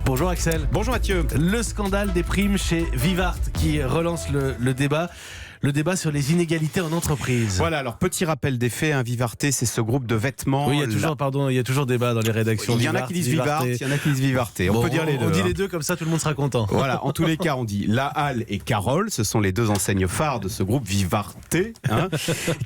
Bonjour Axel. Bonjour Mathieu. Le scandale des primes chez Vivart qui relance le débat. Le débat sur les inégalités en entreprise. Voilà, alors petit rappel des faits, Vivarté, c'est ce groupe de vêtements. Oui, il y a toujours débat dans les rédactions. Il y en a qui disent Vivart, il y en a qui disent Vivarté. On peut dire les deux. On dit les deux, comme ça tout le monde sera content. Voilà, en tous les cas, on dit La Halle et Carole, ce sont les deux enseignes phares de ce groupe Vivarté,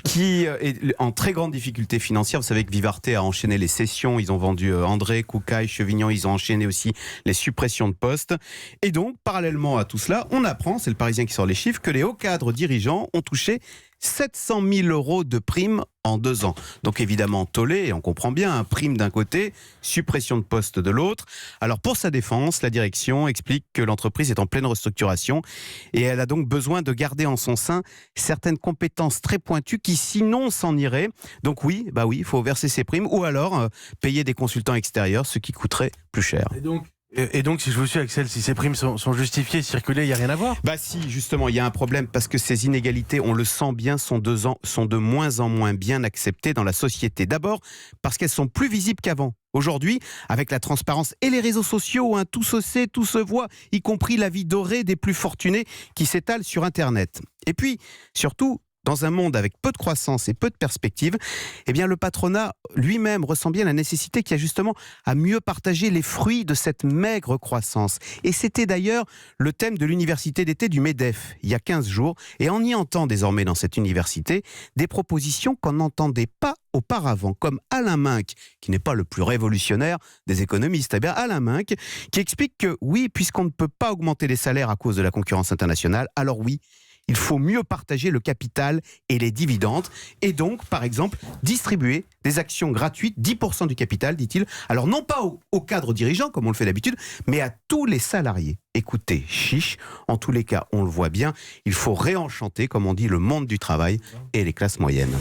qui est en très grande difficulté financière. Vous savez que Vivarté a enchaîné les cessions, ils ont vendu André, Koukaï, Chevignon, ils ont enchaîné aussi les suppressions de postes. Et donc, parallèlement à tout cela, on apprend, c'est le Parisien qui sort les chiffres, que les hauts cadres dirigeants ont touché 700 000 euros de primes en 2 ans. Donc évidemment, tollé, et on comprend bien, prime d'un côté, suppression de poste de l'autre. Alors pour sa défense, la direction explique que l'entreprise est en pleine restructuration et elle a donc besoin de garder en son sein certaines compétences très pointues qui sinon s'en iraient. Donc oui, il faut verser ses primes ou alors payer des consultants extérieurs, ce qui coûterait plus cher. Et donc, si je vous suis, Axel, si ces primes sont justifiées, circulées, il n'y a rien à voir ? Si, justement, il y a un problème parce que ces inégalités, on le sent bien, sont de moins en moins bien acceptées dans la société. D'abord, parce qu'elles sont plus visibles qu'avant. Aujourd'hui, avec la transparence et les réseaux sociaux, tout se sait, tout se voit, y compris la vie dorée des plus fortunés qui s'étale sur Internet. Et puis, surtout, dans un monde avec peu de croissance et peu de perspectives, le patronat lui-même ressent bien la nécessité qu'il y a justement à mieux partager les fruits de cette maigre croissance. Et c'était d'ailleurs le thème de l'université d'été du MEDEF, il y a 15 jours. Et on y entend désormais dans cette université des propositions qu'on n'entendait pas auparavant, comme Alain Minc, qui n'est pas le plus révolutionnaire des économistes. Alain Minc, qui explique que oui, puisqu'on ne peut pas augmenter les salaires à cause de la concurrence internationale, alors oui, il faut mieux partager le capital et les dividendes et donc, par exemple, distribuer des actions gratuites, 10% du capital, dit-il. Alors non pas aux cadres dirigeants, comme on le fait d'habitude, mais à tous les salariés. Écoutez, chiche, en tous les cas, on le voit bien, il faut réenchanter, comme on dit, le monde du travail et les classes moyennes.